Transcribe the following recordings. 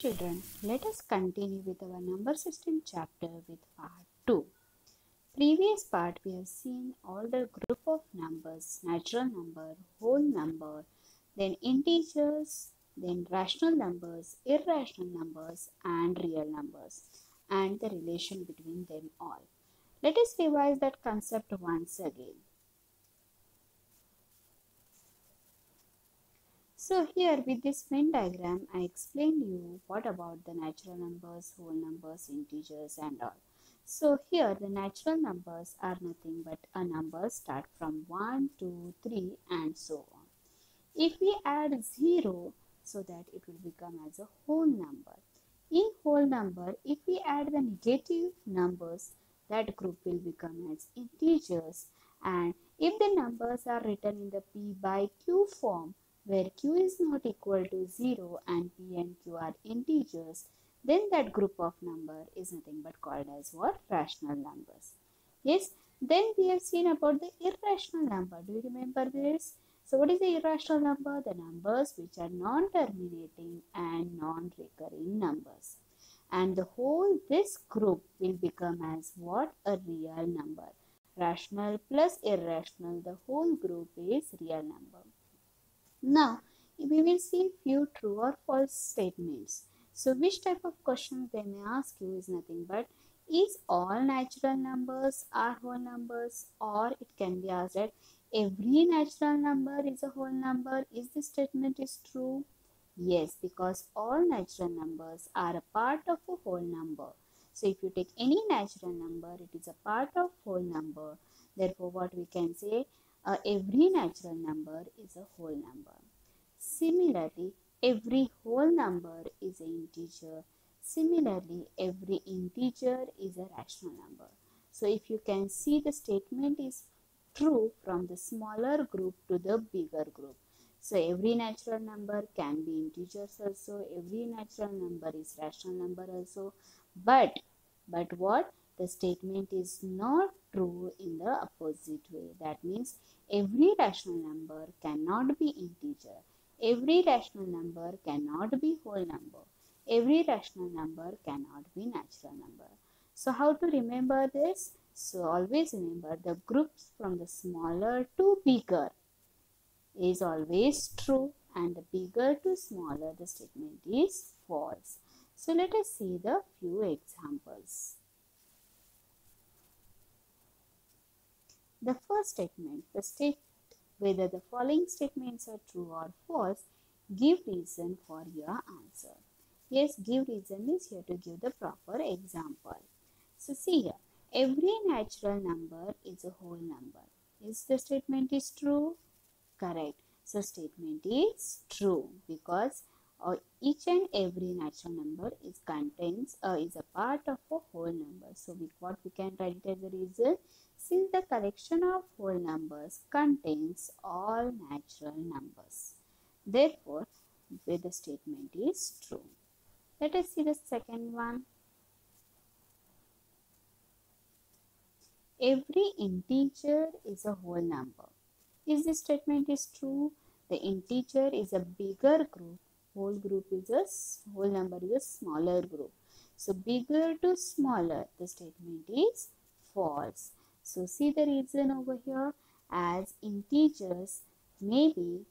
Children, let us continue with our number system chapter with part 2. Previous part we have seen all the group of numbers, natural number, whole number, then integers, then rational numbers, irrational numbers and real numbers and the relation between them all. Let us revise that concept once again. So here with this Venn diagram, I explained you what about the natural numbers, whole numbers, integers and all. So here the natural numbers are nothing but a number start from 1, 2, 3 and so on. If we add 0, so that it will become as a whole number. In whole number, if we add the negative numbers, that group will become as integers. And if the numbers are written in the P by Q form, where Q is not equal to 0 and P and Q are integers, then that group of number is nothing but called as what? Rational numbers. Yes, then we have seen about the irrational number. Do you remember this? So what is the irrational number? The numbers which are non-terminating and non-recurring numbers. And the whole this group will become as what? A real number. Rational plus irrational, the whole group is real number. Now, we will see few true or false statements. So, which type of question they may ask you is nothing but, is all natural numbers are whole numbers? Or it can be asked that every natural number is a whole number. Is this statement is true? Yes, because all natural numbers are a part of a whole number. So, if you take any natural number, it is a part of whole number. Therefore, what we can say, every natural number is a whole number. Similarly, every whole number is an integer. Similarly, every integer is a rational number. So, if you can see, the statement is true from the smaller group to the bigger group. So, every natural number can be integers also. Every natural number is rational number also. But what? The statement is not true in the opposite way. That means every rational number cannot be integer. Every rational number cannot be whole number. Every rational number cannot be natural number. So how to remember this? So always remember the groups from the smaller to bigger is always true, and the bigger to smaller the statement is false. So let us see the few examples. The first statement, the state whether the following statements are true or false, give reason for your answer. Yes, give reason is here to give the proper example. So see here, every natural number is a whole number. Is the statement is true? Correct. So statement is true because each and every natural number is a part of a whole number. So what we can write it as a reason, since the collection of whole numbers contains all natural numbers. Therefore, the statement is true. Let us see the second one. Every integer is a whole number. Is this statement is true? The integer is a bigger group. Whole number is a smaller group. So bigger to smaller, the statement is false. So see the reason over here, as integers may be,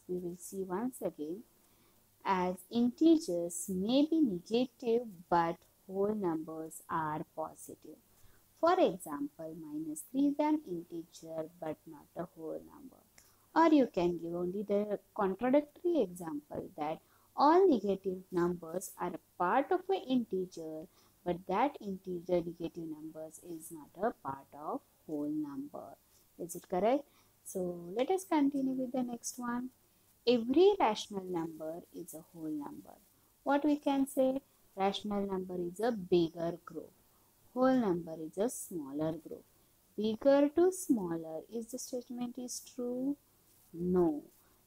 we will see once again, as integers may be negative but whole numbers are positive. For example, -3 is an integer but not a whole number. Or you can give only the contradictory example that all negative numbers are a part of an integer, but that integer negative numbers is not a part of whole number. Is it correct? So let us continue with the next one. Every rational number is a whole number. What we can say? Rational number is a bigger group. Whole number is a smaller group. Bigger to smaller, is the statement is true? No,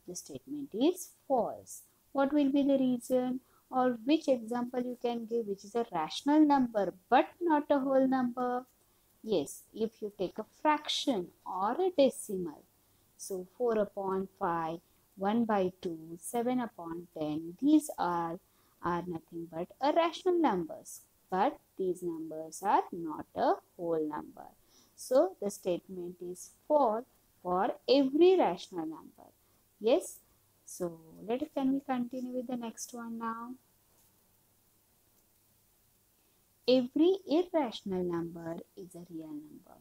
the statement is false. What will be the reason, or which example you can give which is a rational number but not a whole number? Yes, if you take a fraction or a decimal. So 4/5, 1 by 2, 7 upon 10. These are nothing but irrational numbers. But these numbers are not a whole number. So the statement is false for every rational number. Yes. So can we continue with the next one now? Every irrational number is a real number.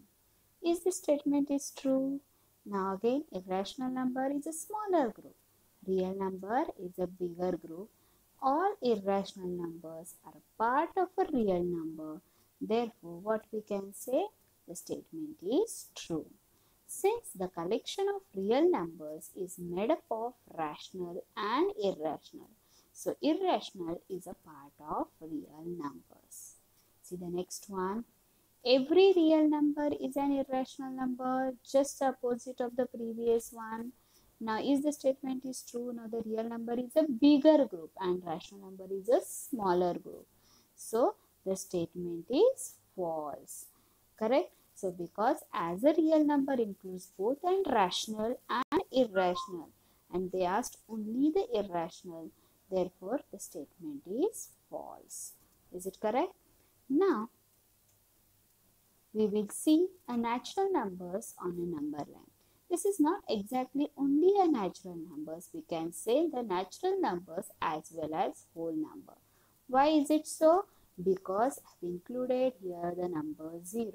Is this statement is true? Now again, irrational number is a smaller group. Real number is a bigger group. All irrational numbers are a part of a real number. Therefore, what we can say? The statement is true. Since the collection of real numbers is made up of rational and irrational, so irrational is a part of real numbers. See the next one. Every real number is an irrational number, just the opposite of the previous one. Now, is the statement is true? Now, the real number is a bigger group and rational number is a smaller group. So, the statement is false. Correct? So, because as a real number includes both and rational and irrational, and they asked only the irrational, therefore, the statement is false. Is it correct? Now, we will see a natural numbers on a number line. This is not exactly only a natural numbers. We can say the natural numbers as well as whole number. Why is it so? Because I've included here the number 0.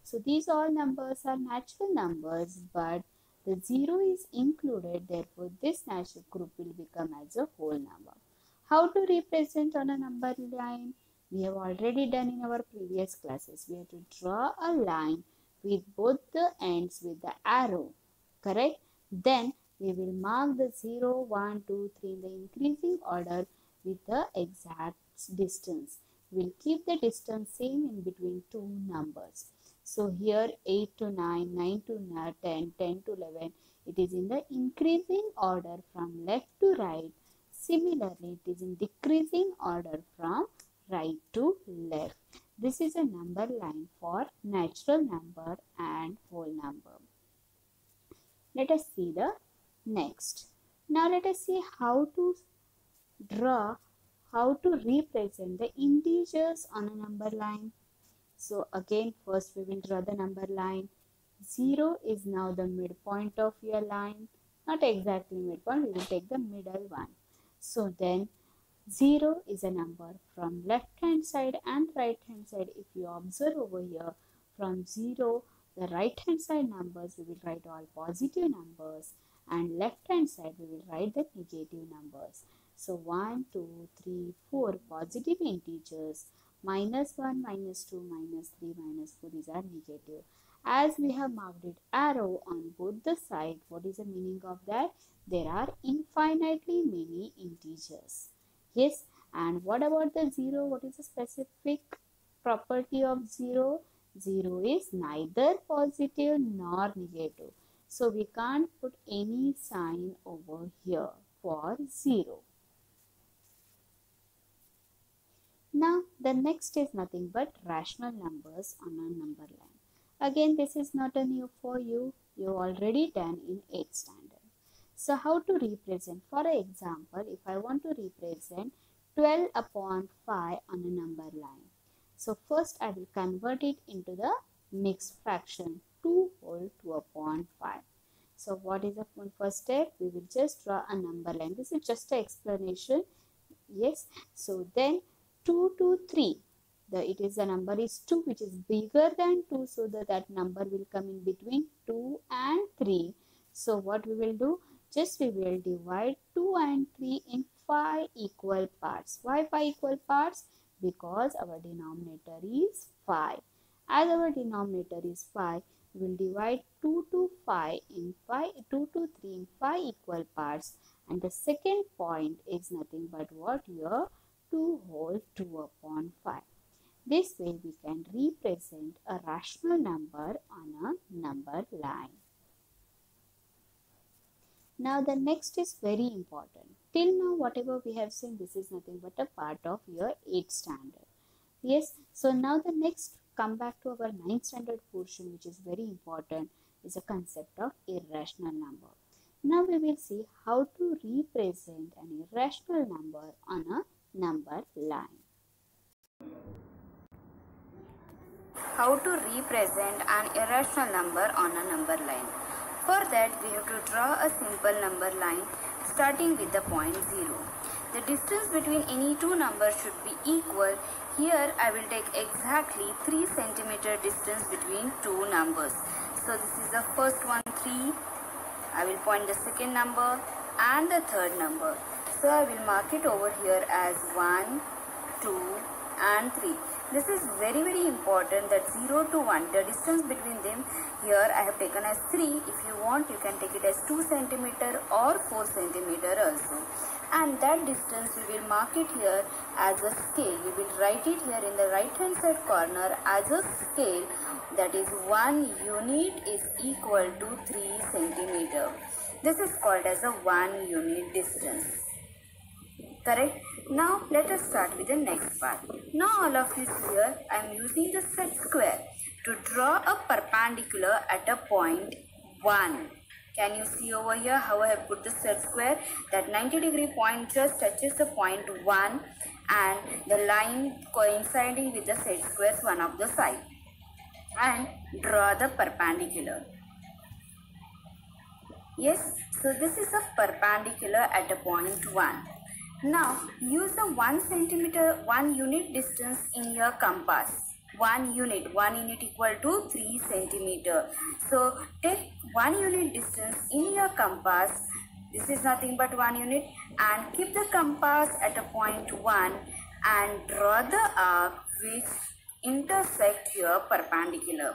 So these all numbers are natural numbers, but the 0 is included. Therefore, this natural group will become as a whole number. How to represent on a number line? We have already done in our previous classes. We have to draw a line with both the ends with the arrow. Correct? Then we will mark the 0, 1, 2, 3 in the increasing order with the exact distance. We will keep the distance same in between two numbers. So here 8 to 9, 9 to 10, 10 to 11. It is in the increasing order from left to right. Similarly, it is in decreasing order from right to left. This is a number line for natural number and whole number. Let us see the next. Now let us see how to represent the integers on a number line. So again, first we will draw the number line. 0 is now the midpoint of your line. Not exactly midpoint, we will take the middle one. So then 0 is a number from left hand side and right hand side. If you observe over here, from 0, the right hand side numbers we will write all positive numbers, and left hand side we will write the negative numbers. So 1, 2, 3, 4 positive integers, -1, -2, -3, -4 these are negative. As we have marked it arrow on both the sides, what is the meaning of that? There are infinitely many integers. Yes, and what about the 0? What is the specific property of 0? 0 is neither positive nor negative. So we can't put any sign over here for 0. Now the next is nothing but rational numbers on a number line. Again, this is not a new for you. You already done in 8th standard. So how to represent? For example, if I want to represent 12 upon 5 on a number line. So first I will convert it into the mixed fraction 2 whole 2 upon 5. So what is the first step? We will just draw a number line. This is just an explanation. Yes. So then 2 to 3. The number is 2 which is bigger than 2. So that number will come in between 2 and 3. So what we will do? Just we will divide 2 and 3 in 5 equal parts. Why 5 equal parts? Because our denominator is 5. As our denominator is 5, we will divide 2 to 3 in 5 equal parts. And the second point is nothing but what? Your 2 whole 2 upon 5. This way we can represent a rational number on a number line. Now the next is very important. Till now whatever we have seen, this is nothing but a part of your 8th standard. Yes, so now the next, come back to our 9th standard portion, which is very important, is a concept of irrational number. Now we will see how to represent an irrational number on a number line. How to represent an irrational number on a number line. For that, we have to draw a simple number line starting with the point 0. The distance between any two numbers should be equal. Here I will take exactly 3 cm distance between two numbers. So this is the first one, 3. I will point the second number and the third number. So I will mark it over here as 1, 2 and 3. This is very important, that 0 to 1, the distance between them here I have taken as 3. If you want, you can take it as 2 cm or 4 cm also. And that distance we will mark it here as a scale. We will write it here in the right hand side corner as a scale, that is 1 unit is equal to 3 cm. This is called as a 1 unit distance. Correct? Now let us start with the next part. Now all of you here, I am using the set square to draw a perpendicular at a point 1. Can you see over here how I have put the set square? That 90-degree point just touches the point 1 and the line coinciding with the set square's one of the side. And draw the perpendicular. Yes, so this is a perpendicular at a point 1. Now use the 1 unit distance in your compass. 1 unit equal to 3 cm. So take 1 unit distance in your compass. This is nothing but 1 unit, and keep the compass at a point 1 and draw the arc which intersect your perpendicular.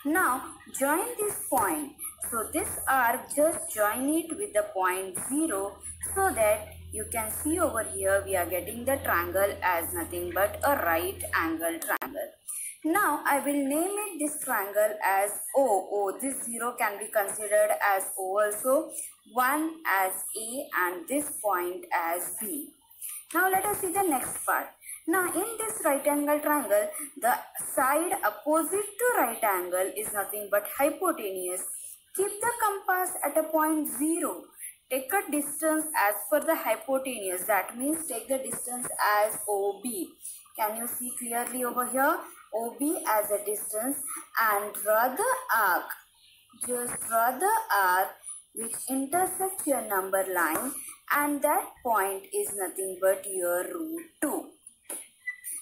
Now join this point. So this arc, just join it with the point 0 so that you can see over here we are getting the triangle as nothing but a right angle triangle. Now I will name it this triangle as O. This 0 can be considered as O also, 1 as A and this point as B. Now let us see the next part. Now in this right angle triangle, the side opposite to right angle is nothing but hypotenuse. Keep the compass at a point 0. Take a distance as per the hypotenuse. That means take the distance as OB. Can you see clearly over here? OB as a distance, and draw the arc. Just draw the arc which intersects your number line, and that point is nothing but your root 2.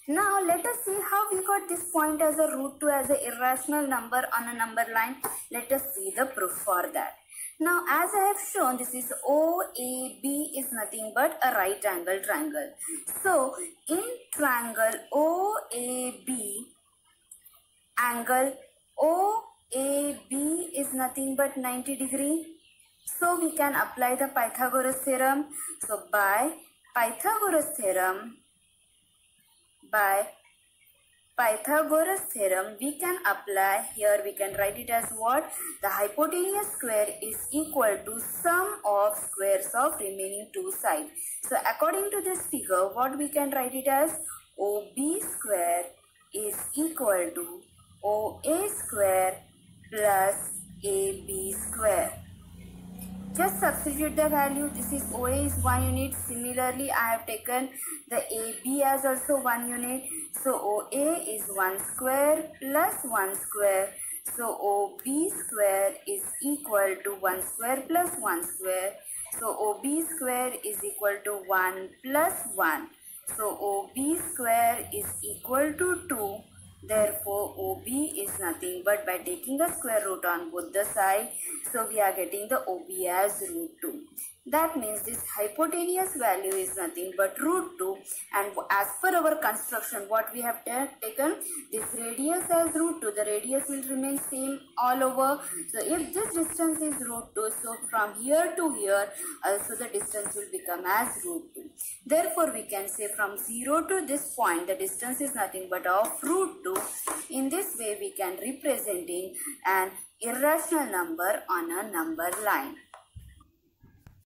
Now let us see how we got this point as a root 2 as an irrational number on a number line. Let us see the proof for that. Now as I have shown, this is OAB is nothing but a right angle triangle. So in triangle OAB, angle OAB is nothing but 90 degree. So we can apply the Pythagoras theorem. So by Pythagoras theorem, we can apply, here we can write it as what? The hypotenuse square is equal to sum of squares of remaining two sides. So according to this figure, what we can write it as? OB square is equal to OA square plus AB square. Just substitute the value. This is OA is 1 unit. Similarly, I have taken the AB as also 1 unit. So OA is 1 square plus 1 square. So OB square is equal to 1 square plus 1 square. So OB square is equal to 1 plus 1. So OB square is equal to 2. Therefore, OB is nothing but, by taking a square root on both the sides, so we are getting the OB as root 2. That means this hypotenuse value is nothing but root 2, and as per our construction, what we have taken this radius as root 2, the radius will remain same all over. So if this distance is root 2, so from here to here also the distance will become as root 2. Therefore, we can say from 0 to this point the distance is nothing but of root 2. In this way we can representing an irrational number on a number line.